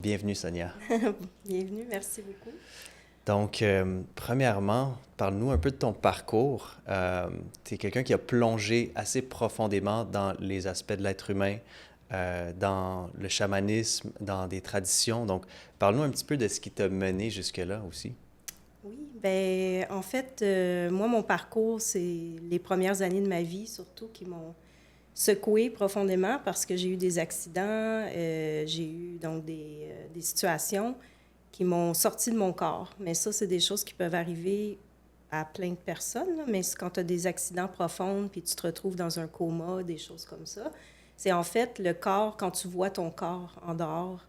Bienvenue, Sonia. Bienvenue, merci beaucoup. Donc, premièrement, parle-nous un peu de ton parcours. Tu es quelqu'un qui a plongé assez profondément dans les aspects de l'être humain, dans le chamanisme, dans des traditions. Donc, parle-nous un petit peu de ce qui t'a mené jusque-là aussi. Oui, ben en fait, moi, mon parcours, c'est les premières années de ma vie, surtout, qui m'ont secouée profondément parce que j'ai eu des accidents, j'ai eu donc des situations qui m'ont sorti de mon corps. Mais ça, c'est des choses qui peuvent arriver à plein de personnes, là. Mais c'est quand tu as des accidents profonds, puis tu te retrouves dans un coma, des choses comme ça, c'est en fait le corps, quand tu vois ton corps en dehors.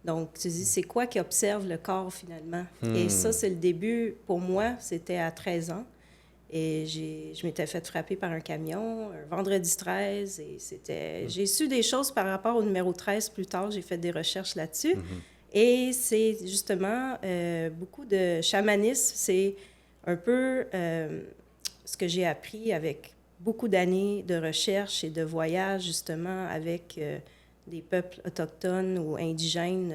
Donc, tu dis, c'est quoi qui observe le corps finalement? Et ça, Hmm. c'est le début, pour moi, c'était à 13 ans. Et je m'étais fait frapper par un camion, un vendredi 13, et c'était... J'ai su des choses par rapport au numéro 13 plus tard, j'ai fait des recherches là-dessus. Mhm. Et c'est justement beaucoup de chamanisme, c'est un peu ce que j'ai appris avec beaucoup d'années de recherche et de voyages justement avec des peuples autochtones ou indigènes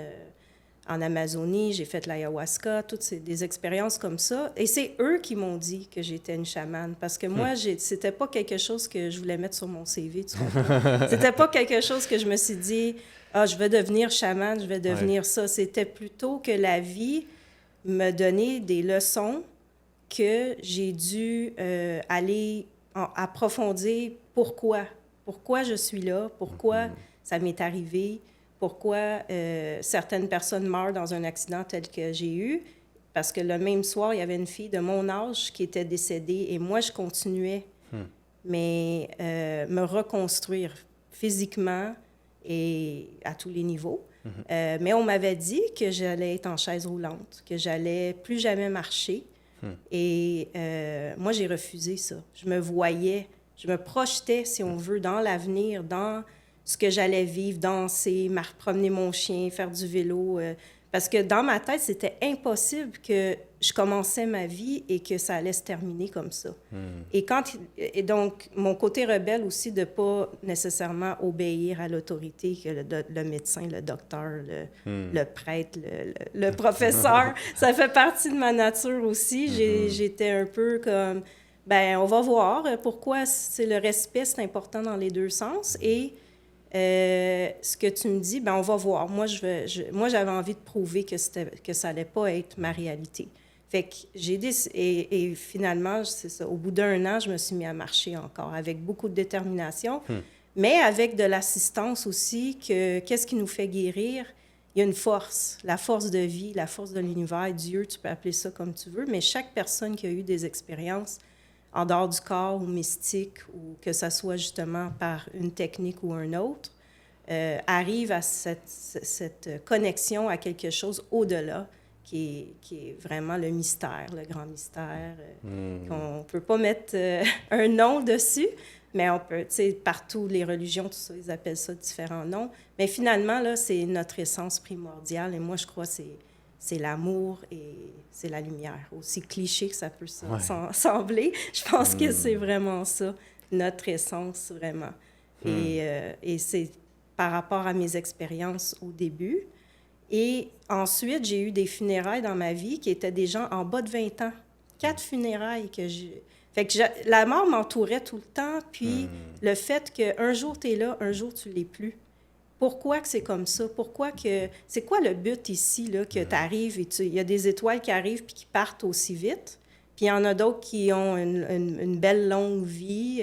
en Amazonie. J'ai fait l'ayahuasca, des expériences comme ça. Et c'est eux qui m'ont dit que j'étais une chamane. Parce que Hmm. moi, c'était pas quelque chose que je voulais mettre sur mon CV, tu comprends? C'était pas quelque chose que je me suis dit, ah, je vais devenir chamane, je vais Ouais. devenir ça. C'était plutôt que la vie me donnait des leçons que j'ai dû aller approfondir pourquoi. Pourquoi je suis là, pourquoi Mhm. ça m'est arrivé, pourquoi certaines personnes meurent dans un accident tel que j'ai eu. Parce que le même soir, il y avait une fille de mon âge qui était décédée et moi, je continuais, Hmm. mais me reconstruire physiquement et à tous les niveaux. Mhm. Mais on m'avait dit que j'allais être en chaise roulante, que j'allais plus jamais marcher. Hmm. Et moi, j'ai refusé ça. Je me voyais, je me projetais, si on veut, dans l'avenir, dans ce que j'allais vivre, danser, promener mon chien, faire du vélo. Parce que dans ma tête, c'était impossible que je commençais ma vie et que ça allait se terminer comme ça. Hmm. Et donc, mon côté rebelle aussi de ne pas nécessairement obéir à l'autorité que le médecin, le docteur, Hmm. le prêtre, le professeur, ça fait partie de ma nature aussi. Mhm. J'étais un peu comme, ben on va voir pourquoi c'est le respect, c'est important dans les deux sens. Et ce que tu me dis, ben on va voir. Moi, j'avais envie de prouver que ça allait pas être ma réalité. Fait que et finalement, c'est ça. Au bout d'un an, je me suis mis à marcher encore avec beaucoup de détermination, Hmm. mais avec de l'assistance aussi. Qu'est-ce qui nous fait guérir? Il y a une force, la force de vie, la force de l'univers, Dieu, tu peux appeler ça comme tu veux, mais chaque personne qui a eu des expériences en dehors du corps ou mystique, ou que ça soit justement par une technique ou un autre, arrive à cette connexion à quelque chose au-delà, qui est vraiment le mystère, le grand mystère, Hmm. qu'on ne peut pas mettre un nom dessus, mais on peut, tu sais, partout, les religions, tout ça, ils appellent ça différents noms. Mais finalement, là, c'est notre essence primordiale, et moi, je crois que c'est l'amour et c'est la lumière. Aussi cliché que ça peut Ouais. sembler, je pense que c'est Hmm. vraiment ça, notre essence, vraiment. Hmm. Et c'est par rapport à mes expériences au début. Et ensuite, j'ai eu des funérailles dans ma vie qui étaient des gens en bas de 20 ans. 4 funérailles que j'ai... Fait que la mort m'entourait tout le temps, puis Hmm. le fait qu'un jour tu es là, un jour tu l'es plus. Pourquoi que c'est comme ça? Pourquoi que... C'est quoi le but ici, là, que tu arrives et il y a des étoiles qui arrivent puis qui partent aussi vite, puis il y en a d'autres qui ont une belle longue vie,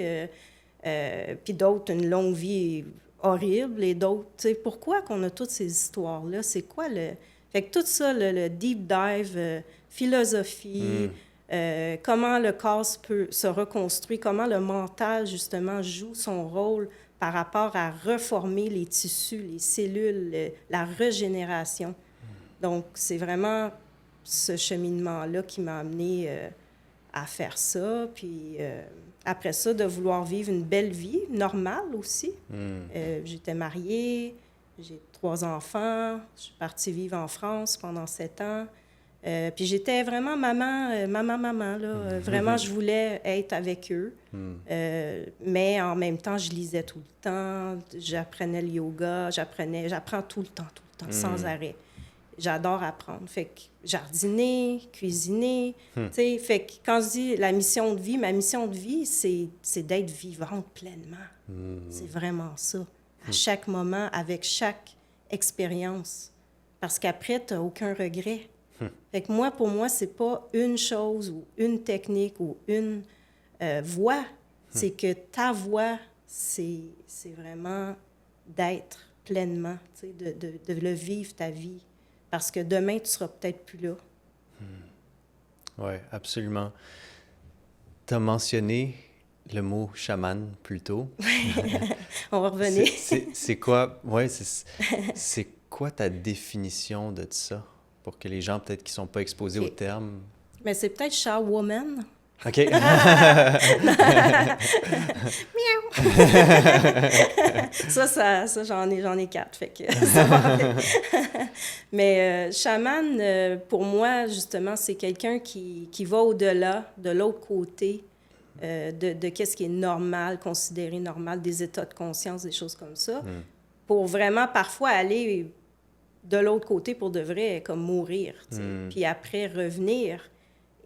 puis d'autres une longue vie horrible, et d'autres... Tu sais, pourquoi qu'on a toutes ces histoires-là? C'est quoi le... Fait que tout ça, le deep dive, philosophie, Hmm. comment le corps peut se reconstruire, comment le mental, justement, joue son rôle par rapport à reformer les tissus, les cellules, la régénération. Donc, c'est vraiment ce cheminement-là qui m'a amené à faire ça. Puis après ça, de vouloir vivre une belle vie, normale aussi. Hmm. J'étais mariée, j'ai 3 enfants, je suis partie vivre en France pendant 7 ans. Puis j'étais vraiment maman, là. Vraiment, je voulais être avec eux. Hmm. Mais en même temps, je lisais tout le temps, j'apprenais le yoga, j'apprends tout le temps, sans Hmm. arrêt. j'adore apprendre. Fait que jardiner, cuisiner, tu sais, fait que quand je dis la mission de vie, ma mission de vie, c'est d'être vivante pleinement. C'est vraiment ça. À chaque moment, avec chaque expérience. Parce qu'après, tu n'as aucun regret. Fait que moi, pour moi, c'est pas une chose ou une technique ou une voie. C'est que ta voie, c'est vraiment d'être pleinement, tu sais, de le vivre ta vie. Parce que demain, tu seras peut-être plus là. Oui, absolument. Tu as mentionné le mot chaman plus tôt. On va revenir. C'est quoi, c'est quoi ta définition de ça? Pour que les gens, peut-être, qui ne sont pas exposés au terme. Mais c'est peut-être Shawoman. OK. ça j'en ai 4, fait que ça va avec. Mais chaman, pour moi, justement, c'est quelqu'un qui va au-delà, de l'autre côté, de qu'est-ce qui est normal, considéré normal, des états de conscience, des choses comme ça, pour vraiment parfois aller de l'autre côté pour de vrai, comme mourir, puis après revenir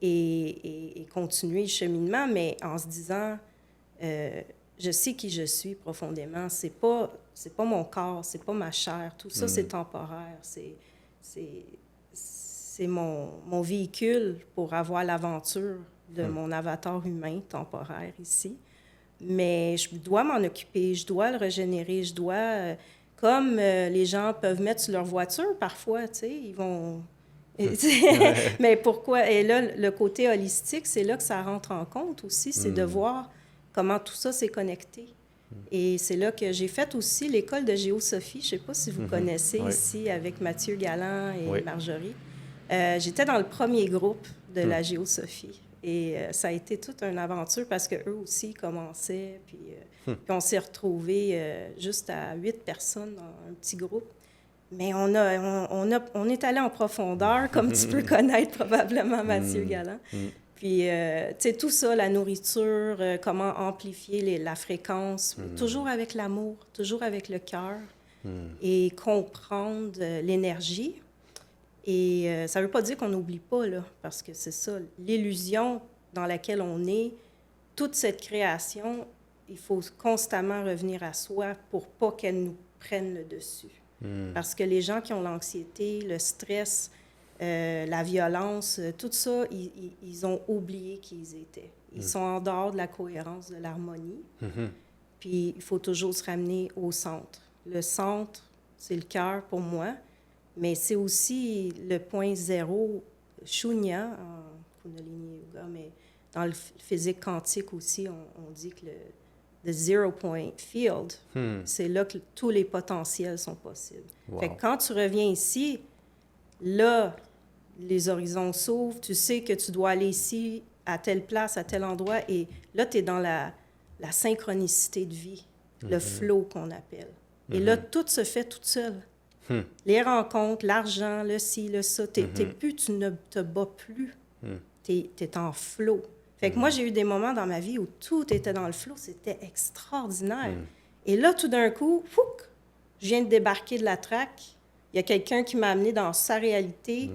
et continuer le cheminement, mais en se disant, je sais qui je suis profondément, c'est pas mon corps, c'est pas ma chair, tout ça c'est temporaire, c'est mon véhicule pour avoir l'aventure de mon avatar humain temporaire ici, mais je dois m'en occuper, je dois le régénérer, je dois... Comme les gens peuvent mettre sur leur voiture parfois, tu sais, ils vont... Mais pourquoi? Et là, le côté holistique, c'est là que ça rentre en compte aussi, c'est de voir comment tout ça s'est connecté. Et c'est là que j'ai fait aussi l'école de géosophie. Je ne sais pas si vous connaissez ici avec Mathieu Galland et Marjorie. J'étais dans le premier groupe de la géosophie. Et ça a été toute une aventure parce qu'eux aussi commençaient. Puis on s'est retrouvés juste à 8 personnes dans un petit groupe. Mais on est allé en profondeur, comme tu peux connaître probablement Mathieu Galland. Puis, tu sais, tout ça, la nourriture, comment amplifier la fréquence, toujours avec l'amour, toujours avec le cœur, et comprendre l'énergie. Et ça ne veut pas dire qu'on n'oublie pas, là, parce que c'est ça, l'illusion dans laquelle on est, toute cette création, il faut constamment revenir à soi pour pas qu'elle nous prenne le dessus. Parce que les gens qui ont l'anxiété, le stress, la violence, tout ça, ils ont oublié qui ils étaient. Ils sont en dehors de la cohérence, de l'harmonie. Puis il faut toujours se ramener au centre. Le centre, c'est le cœur pour moi, mais c'est aussi le point zéro, Shunya, en Kundalini Yoga, mais dans le physique quantique aussi, on dit que the zero point field, c'est là que tous les potentiels sont possibles. Wow. Fait que quand tu reviens ici, là, les horizons s'ouvrent, tu sais que tu dois aller ici, à telle place, à tel endroit, et là, tu es dans la synchronicité de vie, le flow qu'on appelle. Et là, tout se fait toute seule. Les rencontres, l'argent, le ci, le ça, tu ne te bats plus. Tu es en flow. Fait que moi, j'ai eu des moments dans ma vie où tout était dans le flow, c'était extraordinaire. Et là, tout d'un coup, fouc, je viens de débarquer de la traque. Il y a quelqu'un qui m'a amené dans sa réalité.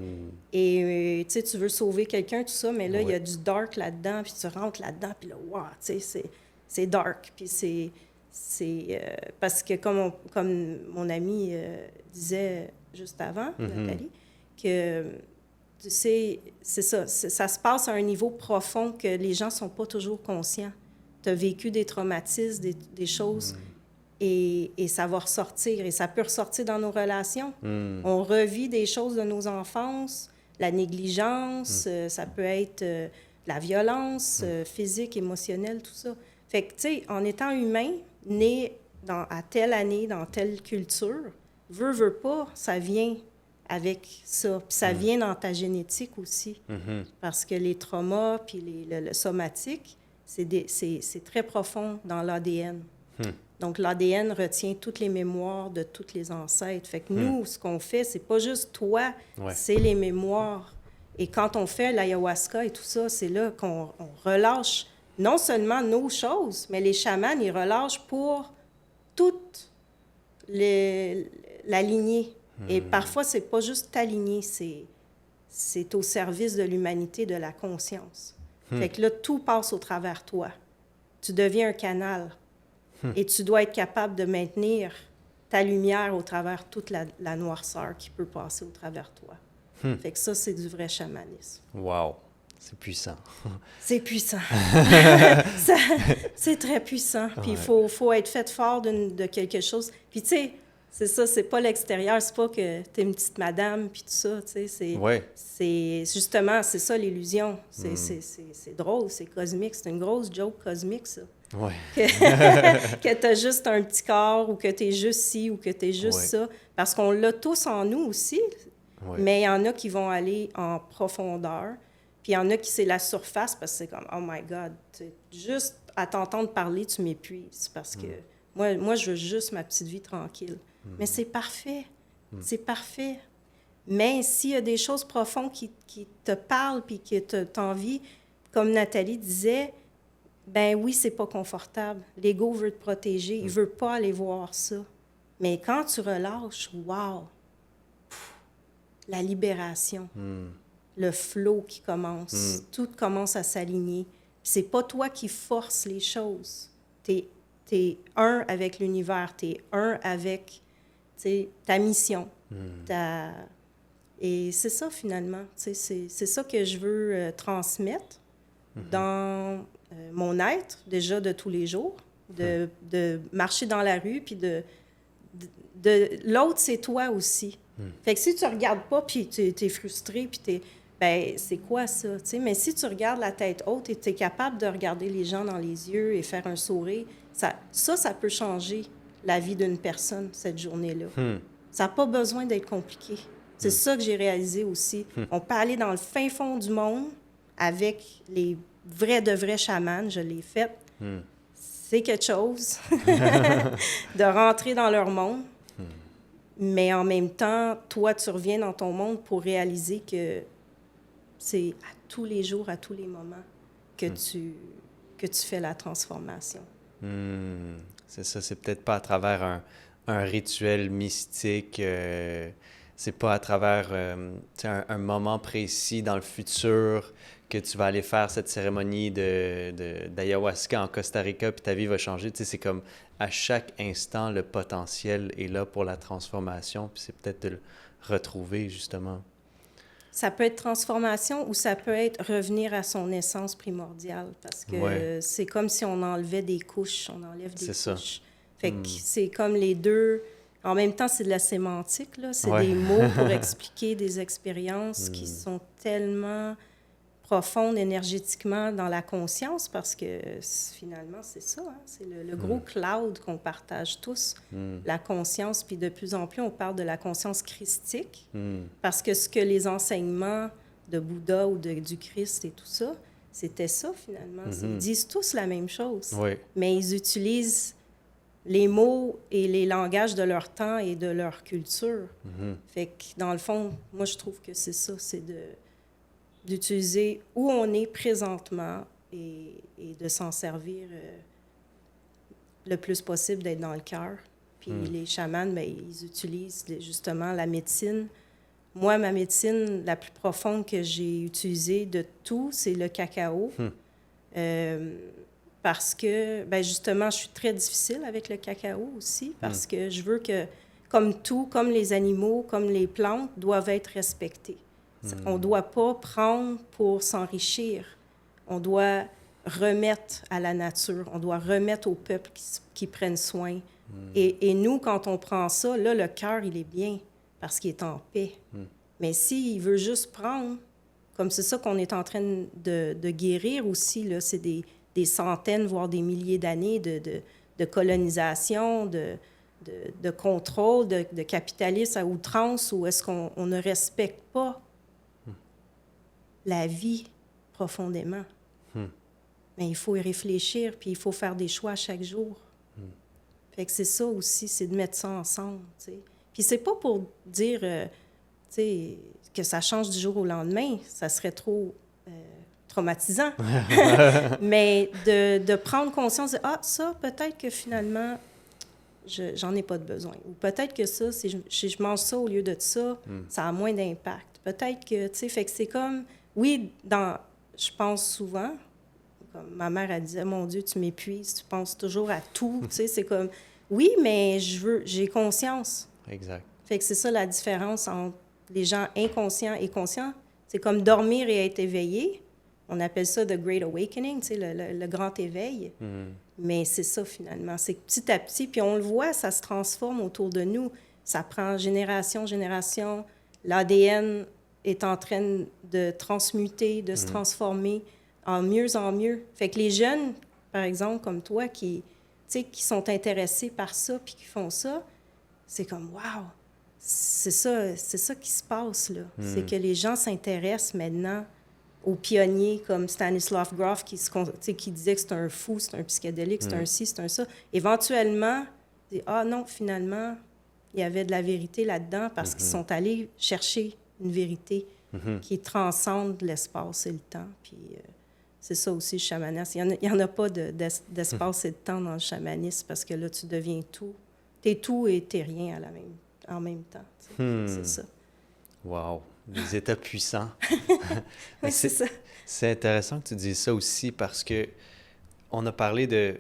Et tu sais, tu veux sauver quelqu'un, tout ça, mais là, il y a du dark là-dedans, puis tu rentres là-dedans, puis là, wow, tu sais, c'est dark. Puis c'est parce que, comme mon ami disait juste avant, Nathalie, que, tu sais, c'est ça, ça se passe à un niveau profond que les gens ne sont pas toujours conscients. Tu as vécu des traumatismes, des choses, et ça va ressortir, et ça peut ressortir dans nos relations. On revit des choses de nos enfances, la négligence, ça peut être la violence physique, émotionnelle, tout ça. Fait que, tu sais, en étant humain, né à telle année, dans telle culture, veut pas, ça vient avec ça. Puis ça vient dans ta génétique aussi. Parce que les traumas puis le somatique, c'est très profond dans l'ADN. Donc, l'ADN retient toutes les mémoires de tous les ancêtres. Fait que nous, ce qu'on fait, c'est pas juste toi, c'est les mémoires. Et quand on fait l'ayahuasca et tout ça, c'est là qu'on relâche non seulement nos choses, mais les chamans, ils relâchent pour toute la lignée. Et parfois, c'est pas juste t'aligner, c'est au service de l'humanité, de la conscience. Fait que là, tout passe au travers de toi. Tu deviens un canal. Et tu dois être capable de maintenir ta lumière au travers toute la noirceur qui peut passer au travers de toi. Fait que ça, c'est du vrai chamanisme. Wow, c'est puissant. C'est puissant. C'est très puissant. Puis il faut être fait fort de quelque chose. Puis tu sais, c'est ça, c'est pas l'extérieur, c'est pas que t'es une petite madame, puis tout ça, tu sais, c'est justement, c'est ça l'illusion. C'est drôle, c'est cosmique, c'est une grosse joke cosmique, ça. Ouais. Que t'as juste un petit corps, ou que t'es juste ci, ou que t'es juste ça. Parce qu'on l'a tous en nous aussi, mais il y en a qui vont aller en profondeur, puis il y en a qui c'est la surface, parce que c'est comme, oh my God, juste à t'entendre parler, tu m'épuises, parce que moi, je veux juste ma petite vie tranquille. Mais c'est parfait, c'est parfait. Mais s'il y a des choses profondes qui te parlent, puis que t'as envie, comme Nathalie disait, ben oui, c'est pas confortable. L'ego veut te protéger, il veut pas aller voir ça. Mais quand tu relâches, wow! La libération, le flow qui commence, tout commence à s'aligner. C'est pas toi qui forces les choses. T'es un avec l'univers, t'es un avec ta mission. Et c'est ça, finalement. C'est ça que je veux transmettre dans mon être, déjà de tous les jours, de marcher dans la rue, puis l'autre, c'est toi aussi. Fait que si tu regardes pas, puis tu es frustré, puis ben c'est quoi ça, tu sais? Mais si tu regardes la tête haute et tu es capable de regarder les gens dans les yeux et faire un sourire, ça peut changer la vie d'une personne, cette journée-là. Ça n'a pas besoin d'être compliqué. C'est ça que j'ai réalisé aussi. On peut aller dans le fin fond du monde avec les de vrais chamans, je l'ai fait. C'est quelque chose de rentrer dans leur monde. Mais en même temps, toi, tu reviens dans ton monde pour réaliser que c'est à tous les jours, à tous les moments que tu fais la transformation. C'est ça, c'est peut-être pas à travers un rituel mystique, c'est pas à travers un moment précis dans le futur que tu vas aller faire cette cérémonie d'ayahuasca en Costa Rica, puis ta vie va changer. Tu sais, c'est comme à chaque instant, le potentiel est là pour la transformation, puis c'est peut-être de le retrouver, justement. Ça peut être transformation ou ça peut être revenir à son essence primordiale, parce que c'est comme si on enlevait des couches, on enlève des couches. Ça. Fait que c'est comme les deux. En même temps, c'est de la sémantique, là. C'est des mots pour expliquer des expériences qui sont tellement profondes énergétiquement dans la conscience, parce que finalement, c'est ça, hein? C'est le gros cloud qu'on partage tous, la conscience. Puis de plus en plus, on parle de la conscience christique, parce que ce que les enseignements de Bouddha ou du Christ et tout ça, c'était ça, finalement. Ils disent tous la même chose, mais ils utilisent les mots et les langages de leur temps et de leur culture. Fait que, dans le fond, moi, je trouve que c'est ça, c'est d'utiliser où on est présentement et de s'en servir le plus possible, d'être dans le cœur. Puis les chamans, bien, ils utilisent justement la médecine. Moi, ma médecine la plus profonde que j'ai utilisée de tout, c'est le cacao. Parce que, ben justement, je suis très difficile avec le cacao aussi, parce que je veux que, comme tout, comme les animaux, comme les plantes, doivent être respectés. On ne doit pas prendre pour s'enrichir. On doit remettre à la nature. On doit remettre au peuple qui prennent soin. Et nous, quand on prend ça, là, le cœur, il est bien, parce qu'il est en paix. Mais s'il veut juste prendre, comme c'est ça qu'on est en train de guérir aussi, là, c'est des centaines, voire des milliers d'années de colonisation, de contrôle, de capitalisme à outrance, où est-ce qu'on ne respecte pas la vie profondément. Mais il faut y réfléchir, puis il faut faire des choix chaque jour. Fait que c'est ça aussi, c'est de mettre ça ensemble, tu sais. Puis c'est pas pour dire, tu sais, que ça change du jour au lendemain, ça serait trop traumatisant. Mais de prendre conscience de, ça, peut-être que finalement, j'en ai pas de besoin. Ou peut-être que ça, si je mange ça au lieu de ça, ça a moins d'impact. Peut-être que, tu sais, fait que c'est comme, oui, je pense souvent, comme ma mère, elle disait, mon Dieu, tu m'épuises, tu penses toujours à tout, tu sais, c'est comme, oui, mais j'ai conscience. Exact. Fait que c'est ça la différence entre les gens inconscients et conscients. C'est comme dormir et être éveillé. On appelle ça the Great Awakening, tu sais, le grand éveil. Mais c'est ça, finalement. C'est que petit à petit, puis on le voit, ça se transforme autour de nous. Ça prend génération, génération. L'ADN est en train de transmuter, de se transformer en mieux. Fait que les jeunes, par exemple, comme toi, qui sont intéressés par ça puis qui font ça, c'est comme, wow! C'est ça qui se passe, là. C'est que les gens s'intéressent maintenant aux pionniers comme Stanislav Grof qui disait que c'est un fou, c'est un psychédélique, c'est un ci, c'est un ça. Éventuellement, ah non, finalement, il y avait de la vérité là-dedans parce qu'ils sont allés chercher une vérité qui transcende l'espace et le temps. Puis c'est ça aussi le chamanisme. Il y en a pas d'espace et de temps dans le chamanisme parce que là, tu deviens tout. T'es tout et t'es rien en même temps. C'est ça. Wow! Des états puissants. Oui, c'est ça. C'est intéressant que tu dises ça aussi parce que on a parlé de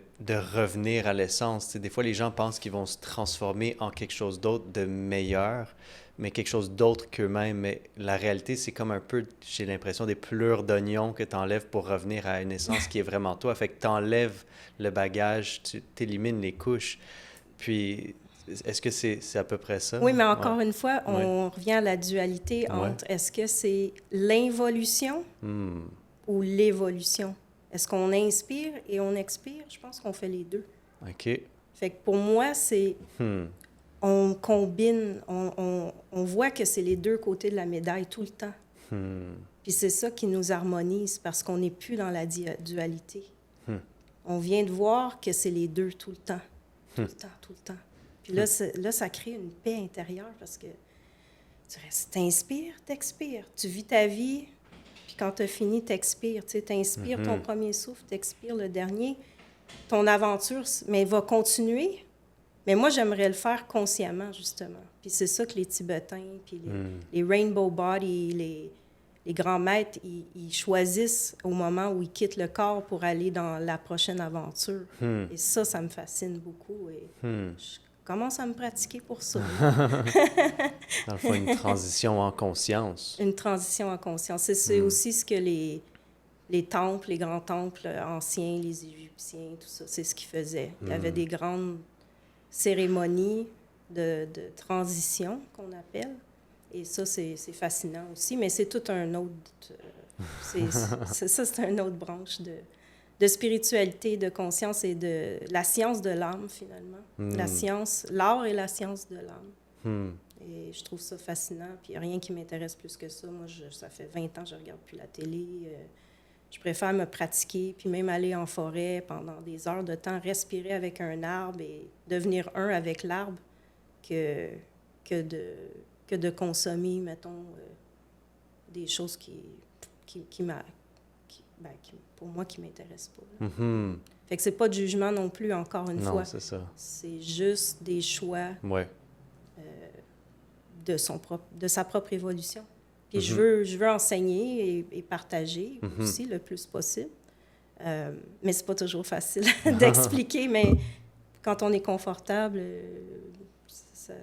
revenir à l'essence. Tu sais, des fois, les gens pensent qu'ils vont se transformer en quelque chose d'autre de meilleur, mais quelque chose d'autre qu'eux-mêmes. Mais la réalité, c'est comme un peu, j'ai l'impression, des pelures d'oignon que tu enlèves pour revenir à une essence qui est vraiment toi. Fait que tu enlèves le bagage, tu élimines les couches. Puis, est-ce que c'est à peu près ça? Oui, mais encore une fois, on revient à la dualité entre est-ce que c'est l'involution ou l'évolution? Est-ce qu'on inspire et on expire? Je pense qu'on fait les deux. OK. Fait que pour moi, c'est... On combine, on voit que c'est les deux côtés de la médaille tout le temps. Puis c'est ça qui nous harmonise parce qu'on n'est plus dans la dualité. On vient de voir que c'est les deux tout le temps. Tout le temps, tout le temps. Puis là, ça crée une paix intérieure parce que tu restes, t'inspires, t'expires. Tu vis ta vie, puis quand tu as fini, t'expires. Tu sais, t'inspires ton premier souffle, t'expires le dernier. Ton aventure, mais va continuer. Mais moi, j'aimerais le faire consciemment, justement. Puis c'est ça que les Tibétains, puis les Rainbow Body, les grands maîtres, ils choisissent au moment où ils quittent le corps pour aller dans la prochaine aventure. Et ça me fascine beaucoup. Et je commence à me pratiquer pour ça. Dans le fond, une transition en conscience. Une transition en conscience. C'est aussi ce que les temples, les grands temples anciens, les Égyptiens, tout ça, c'est ce qu'ils faisaient. Il y avait des grandes cérémonies de transition, qu'on appelle. Et ça, c'est fascinant aussi, mais c'est tout un autre... c'est une autre branche de spiritualité, de conscience et de la science de l'âme, finalement. L'art et la science de l'âme. Et je trouve ça fascinant, puis il n'y a rien qui m'intéresse plus que ça. Moi, ça fait 20 ans que je ne regarde plus la télé. Je préfère me pratiquer, puis même aller en forêt pendant des heures de temps, respirer avec un arbre et devenir un avec l'arbre que de consommer, mettons, des choses pour moi, qui ne m'intéressent pas. Fait que c'est pas de jugement non plus, encore une fois. Non, c'est ça. C'est juste des choix de sa propre évolution. Puis je veux enseigner et partager aussi le plus possible. Mais c'est pas toujours facile d'expliquer, mais quand on est confortable,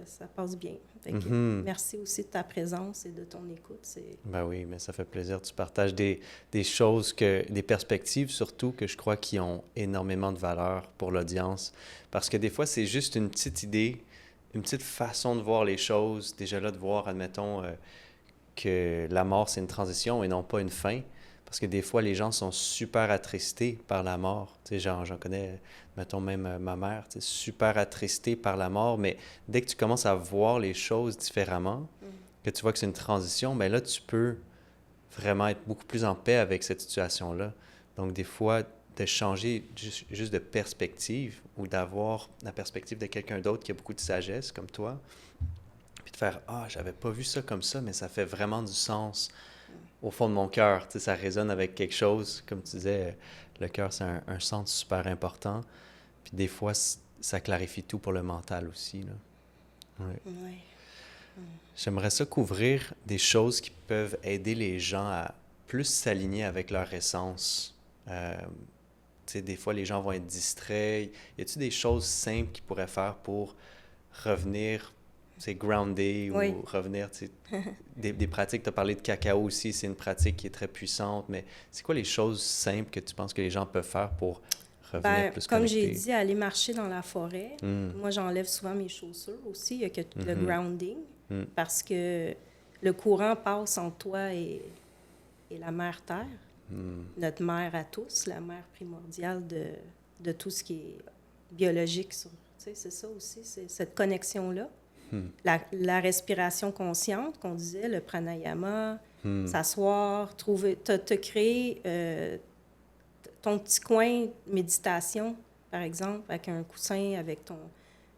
ça passe bien. Fait que, merci aussi de ta présence et de ton écoute. Ben oui, mais ça fait plaisir. Tu partages des choses, des perspectives surtout que je crois qui ont énormément de valeur pour l'audience. Parce que des fois, c'est juste une petite idée, une petite façon de voir les choses. Déjà là, de voir, admettons, que la mort, c'est une transition et non pas une fin. Parce que des fois, les gens sont super attristés par la mort. Tu sais, j'en connais, mettons même ma mère, tu sais, super attristée par la mort. Mais dès que tu commences à voir les choses différemment, que tu vois que c'est une transition, bien là, tu peux vraiment être beaucoup plus en paix avec cette situation-là. Donc, des fois, de changer juste de perspective ou d'avoir la perspective de quelqu'un d'autre qui a beaucoup de sagesse, comme toi, puis de faire « Ah, j'avais pas vu ça comme ça, mais ça fait vraiment du sens. » Au fond de mon cœur, tu sais, ça résonne avec quelque chose. Comme tu disais, le cœur, c'est un centre super important. Puis des fois, ça clarifie tout pour le mental aussi, là. Ouais. Ouais. J'aimerais ça couvrir des choses qui peuvent aider les gens à plus s'aligner avec leur essence. Tu sais, des fois, les gens vont être distraits. Y a-t-il des choses simples qu'ils pourraient faire pour revenir, tu sais, grounded Oui. ou revenir, tu sais, des pratiques, tu as parlé de cacao aussi, c'est une pratique qui est très puissante, mais c'est quoi les choses simples que tu penses que les gens peuvent faire pour revenir Ben, plus comme j'ai connectés? dit, aller marcher dans la forêt. Mm. Moi, j'enlève souvent mes chaussures aussi. Il y a que le Mhm. grounding, Mm. parce que le courant passe entre toi et la mère Terre, Mm. notre mère à tous, la mère primordiale de tout ce qui est biologique. Tu sais, c'est ça aussi, c'est cette connexion-là. Mm. La respiration consciente qu'on disait, le pranayama, Mm. s'asseoir, trouver, te créer ton petit coin méditation, par exemple, avec un coussin, avec ton...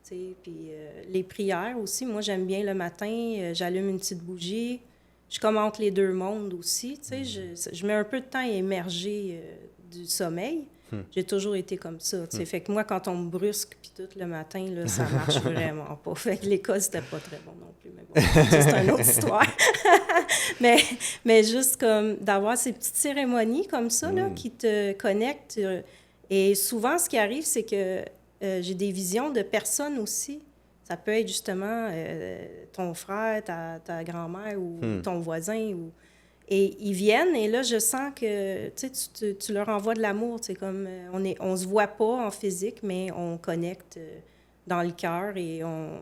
Tu sais, puis les prières aussi. Moi, j'aime bien le matin, j'allume une petite bougie. Je commente les deux mondes aussi. Tu sais, je mets un peu de temps à émerger du sommeil. J'ai toujours été comme ça. Tu sais. Fait que moi, quand on me brusque, puis tout le matin, là, ça marche vraiment pas. Fait que l'école, c'était pas très bon non plus. Mais bon, ça, c'est une autre histoire. mais juste comme d'avoir ces petites cérémonies comme ça, là, qui te connectent. Et souvent, ce qui arrive, c'est que j'ai des visions de personnes aussi. Ça peut être justement ton frère, ta grand-mère ou ton voisin. Et ils viennent, et là, je sens que tu leur envoies de l'amour. Comme, on se voit pas en physique, mais on connecte dans le cœur et on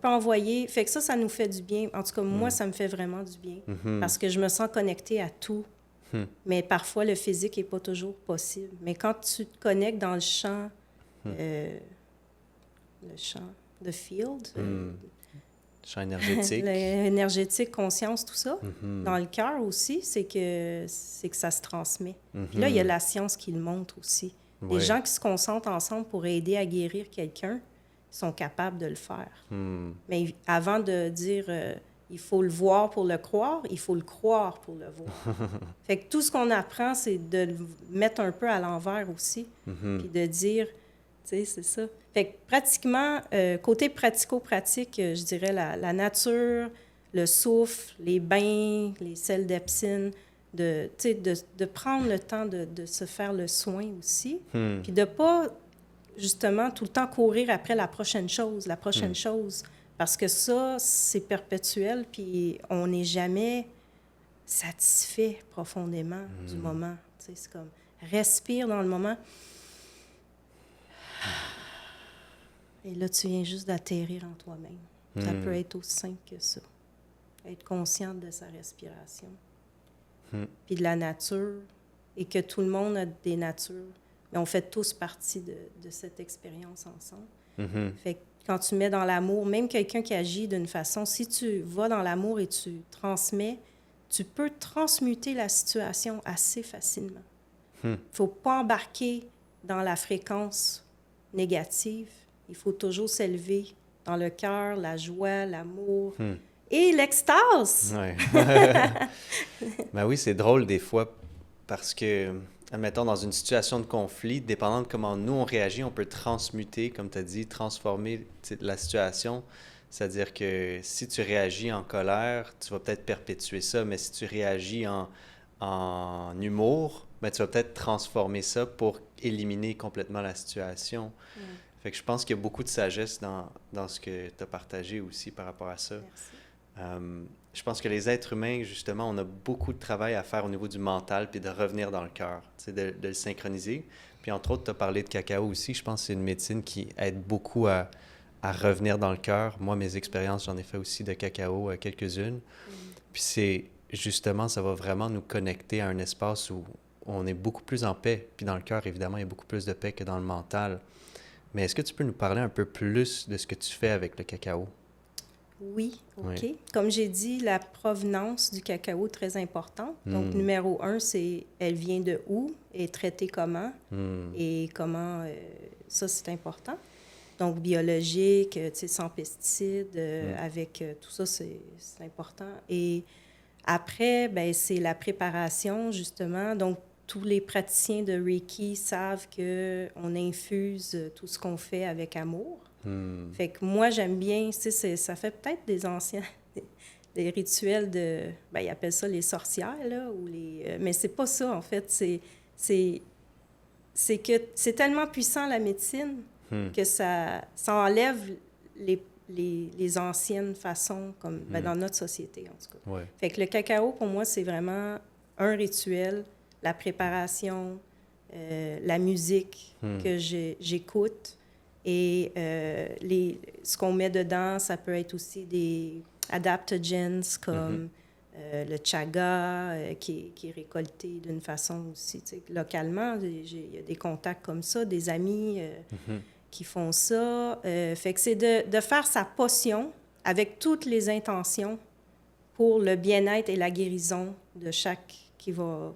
peut envoyer. Fait que ça nous fait du bien. En tout cas, moi, ça me fait vraiment du bien parce que je me sens connectée à tout. Mais parfois, le physique n'est pas toujours possible. Mais quand tu te connectes dans le champ, the field, Champ énergétique. l'énergétique, conscience, tout ça, dans le cœur aussi, c'est que ça se transmet. Puis là, il y a la science qui le montre aussi. Les gens qui se concentrent ensemble pour aider à guérir quelqu'un sont capables de le faire. Mais avant de dire il faut le voir pour le croire, il faut le croire pour le voir. Fait que tout ce qu'on apprend, c'est de le mettre un peu à l'envers aussi, puis de dire, tu sais, c'est ça. Fait que pratiquement, côté pratico-pratique, je dirais la nature, le souffle, les bains, les sels d'Epsom, de prendre le temps de se faire le soin aussi, puis de pas justement tout le temps courir après la prochaine chose, parce que ça, c'est perpétuel, puis on n'est jamais satisfait profondément du moment. Tu sais, c'est comme, respire dans le moment. Et là, tu viens juste d'atterrir en toi-même. Ça peut être aussi simple que ça. Être consciente de sa respiration. Puis de la nature, et que tout le monde a des natures. Mais on fait tous partie de cette expérience ensemble. Fait que quand tu mets dans l'amour, même quelqu'un qui agit d'une façon, si tu vas dans l'amour et tu transmets, tu peux transmuter la situation assez facilement. Il ne faut pas embarquer dans la fréquence négative. Il faut toujours s'élever dans le cœur, la joie, l'amour et l'extase. Ouais. Ben oui, c'est drôle des fois parce que, admettons, dans une situation de conflit, dépendant de comment nous on réagit, on peut transmuter, comme tu as dit, transformer la situation. C'est-à-dire que si tu réagis en colère, tu vas peut-être perpétuer ça, mais si tu réagis en humour, ben, tu vas peut-être transformer ça pour éliminer complètement la situation. Fait que je pense qu'il y a beaucoup de sagesse dans ce que tu as partagé aussi par rapport à ça. Je pense que les êtres humains, justement, on a beaucoup de travail à faire au niveau du mental puis de revenir dans le cœur, de le synchroniser. Puis entre autres, tu as parlé de cacao aussi. Je pense que c'est une médecine qui aide beaucoup à revenir dans le cœur. Moi, mes expériences, j'en ai fait aussi de cacao, quelques-unes. Puis c'est justement, ça va vraiment nous connecter à un espace où on est beaucoup plus en paix. Puis dans le cœur, évidemment, il y a beaucoup plus de paix que dans le mental. Mais est-ce que tu peux nous parler un peu plus de ce que tu fais avec le cacao? Oui, OK. Oui. Comme j'ai dit, la provenance du cacao est très importante. Donc, numéro 1, c'est elle vient de où, est traitée comment, et comment, ça, c'est important. Donc, biologique, sans pesticides, avec tout ça, c'est important. Et après, ben c'est la préparation, justement. Donc, tous les praticiens de Reiki savent qu'on infuse tout ce qu'on fait avec amour. Fait que moi, j'aime bien, tu sais, ça fait peut-être des anciens, des rituels de, ben, ils appellent ça les sorcières, là, ou mais c'est pas ça, en fait. C'est que c'est tellement puissant, la médecine, que ça enlève les anciennes façons, comme ben, dans notre société, en tout cas. Ouais. Fait que le cacao, pour moi, c'est vraiment un rituel, la préparation, la musique que j'écoute. Et ce qu'on met dedans, ça peut être aussi des adaptogens comme le chaga qui est récolté d'une façon aussi, tu sais, localement. Il y a des contacts comme ça, des amis qui font ça. Fait que c'est de faire sa potion avec toutes les intentions pour le bien-être et la guérison de chaque qui va.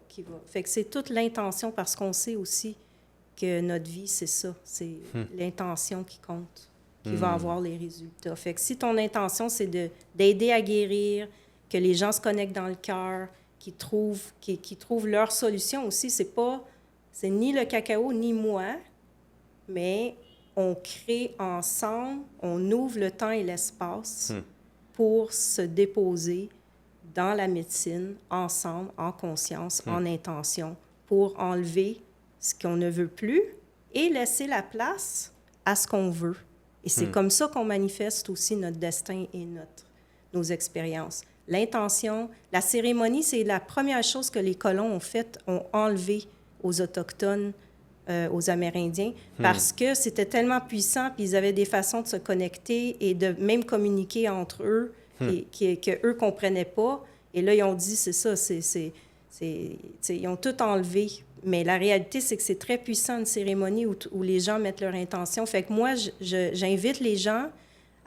Fait que c'est toute l'intention parce qu'on sait aussi que notre vie, c'est ça. C'est l'intention qui compte, qui va avoir les résultats. Fait que si ton intention, c'est d'aider à guérir, que les gens se connectent dans le cœur, qu'ils trouvent leur solution aussi, c'est ni le cacao, ni moi, mais on crée ensemble, on ouvre le temps et l'espace pour se déposer dans la médecine, ensemble, en conscience, en intention, pour enlever ce qu'on ne veut plus et laisser la place à ce qu'on veut. Et c'est comme ça qu'on manifeste aussi notre destin et nos expériences. L'intention, la cérémonie, c'est la première chose que les colons ont enlevé aux Autochtones, aux Amérindiens, parce que c'était tellement puissant, puis ils avaient des façons de se connecter et de même communiquer entre eux qu'eux ne comprenaient pas. Et là, ils ont dit, c'est ça, ils ont tout enlevé. Mais la réalité, c'est que c'est très puissant, une cérémonie où les gens mettent leur intention. Fait que moi, j'invite les gens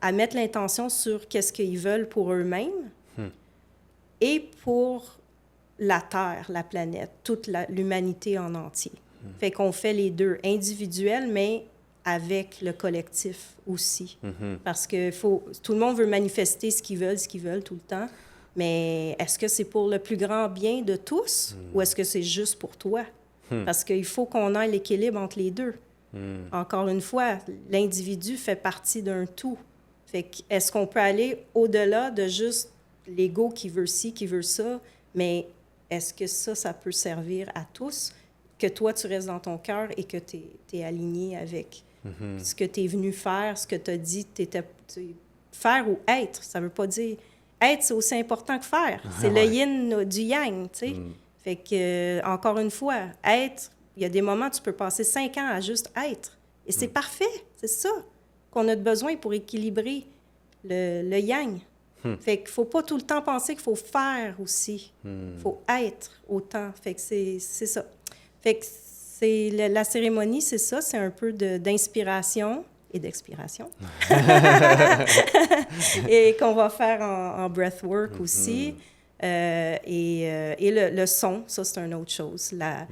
à mettre l'intention sur qu'est-ce qu'ils veulent pour eux-mêmes et pour la Terre, la planète, toute l'humanité en entier. Fait qu'on fait les deux, individuels, mais avec le collectif aussi. Parce que tout le monde veut manifester ce qu'ils veulent tout le temps. Mais est-ce que c'est pour le plus grand bien de tous ou est-ce que c'est juste pour toi? Parce qu'il faut qu'on ait l'équilibre entre les deux. Encore une fois, l'individu fait partie d'un tout. Fait que est-ce qu'on peut aller au-delà de juste l'ego qui veut ci, qui veut ça, mais est-ce que ça peut servir à tous? Que toi, tu restes dans ton cœur et que tu es aligné avec ce que tu es venu faire, ce que tu as dit, faire ou être. Ça ne veut pas dire... Être, c'est aussi important que faire. C'est le yin du yang, tu sais. Fait que, encore une fois, être, il y a des moments où tu peux passer 5 ans à juste être. Et c'est parfait. C'est ça qu'on a besoin pour équilibrer le yang. Fait qu'il ne faut pas tout le temps penser qu'il faut faire aussi. Il faut être autant. Fait que c'est ça. Fait que la cérémonie, c'est ça. C'est un peu d'inspiration et d'expiration. Et qu'on va faire en breathwork aussi. Et le son, ça, c'est une autre chose. Ça,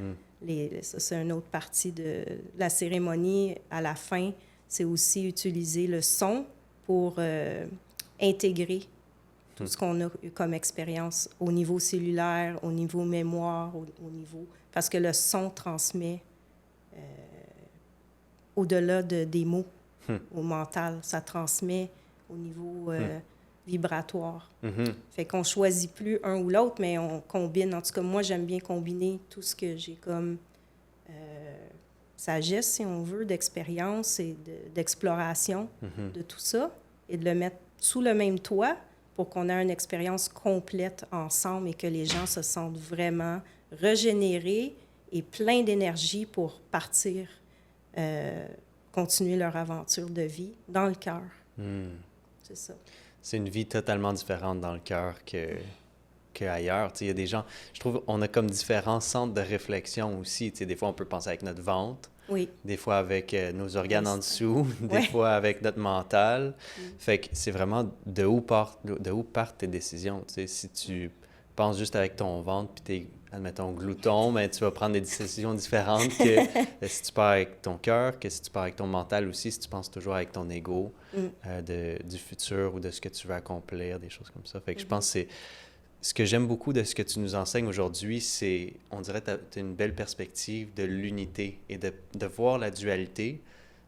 c'est une autre partie de la cérémonie. À la fin, c'est aussi utiliser le son pour intégrer tout ce qu'on a eu comme expérience au niveau cellulaire, au niveau mémoire, au niveau... Parce que le son transmet au-delà des mots, au mental. Ça transmet au niveau vibratoire. Fait qu'on choisit plus un ou l'autre, mais on combine. En tout cas, moi, j'aime bien combiner tout ce que j'ai comme sagesse, si on veut, d'expérience et d'exploration de tout ça, et de le mettre sous le même toit pour qu'on ait une expérience complète ensemble et que les gens se sentent vraiment régénérés et pleins d'énergie pour partir, continuer leur aventure de vie dans le cœur. C'est ça. C'est une vie totalement différente dans le cœur qu'ailleurs. Il y a des gens, je trouve, on a comme différents centres de réflexion aussi. Des fois, on peut penser avec notre ventre, des fois avec nos organes en dessous, des fois avec notre mental. Fait que c'est vraiment de où partent tes décisions. Si tu penses juste avec ton ventre, puis t'es, admettons, glouton, mais tu vas prendre des décisions différentes que si tu pars avec ton cœur, que si tu pars avec ton mental aussi, si tu penses toujours avec ton ego du futur ou de ce que tu veux accomplir, des choses comme ça. Fait que je pense que ce que j'aime beaucoup de ce que tu nous enseignes aujourd'hui, c'est, on dirait, tu as une belle perspective de l'unité et de voir la dualité,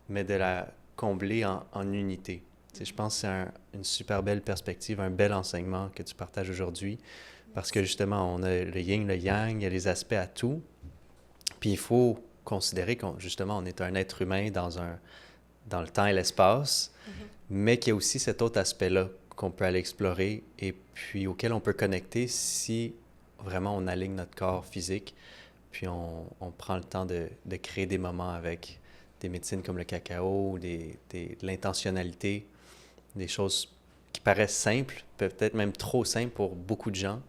mais de la combler en unité. Tu sais, je pense que c'est une super belle perspective, un bel enseignement que tu partages aujourd'hui, parce que justement, on a le yin, le yang, il y a les aspects à tout, puis il faut considérer qu'on, justement, on est un être humain dans le temps et l'espace, mais qu'il y a aussi cet autre aspect-là qu'on peut aller explorer et puis auquel on peut connecter si vraiment on aligne notre corps physique, puis on prend le temps de créer des moments avec des médecines comme le cacao, de l'intentionnalité, des choses qui paraissent simples, peut-être même trop simples pour beaucoup de gens,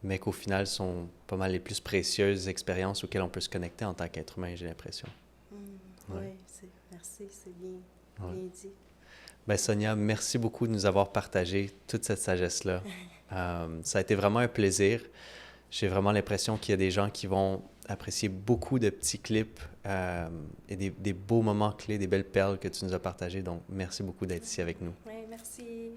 mais qu'au final sont pas mal les plus précieuses expériences auxquelles on peut se connecter en tant qu'être humain, j'ai l'impression. Oui, merci, c'est bien, Ouais. bien dit. Ben Sonia, merci beaucoup de nous avoir partagé toute cette sagesse-là. Ça a été vraiment un plaisir. J'ai vraiment l'impression qu'il y a des gens qui vont apprécier beaucoup de petits clips et des beaux moments clés, des belles perles que tu nous as partagées. Donc, merci beaucoup d'être ici avec nous. Oui, merci.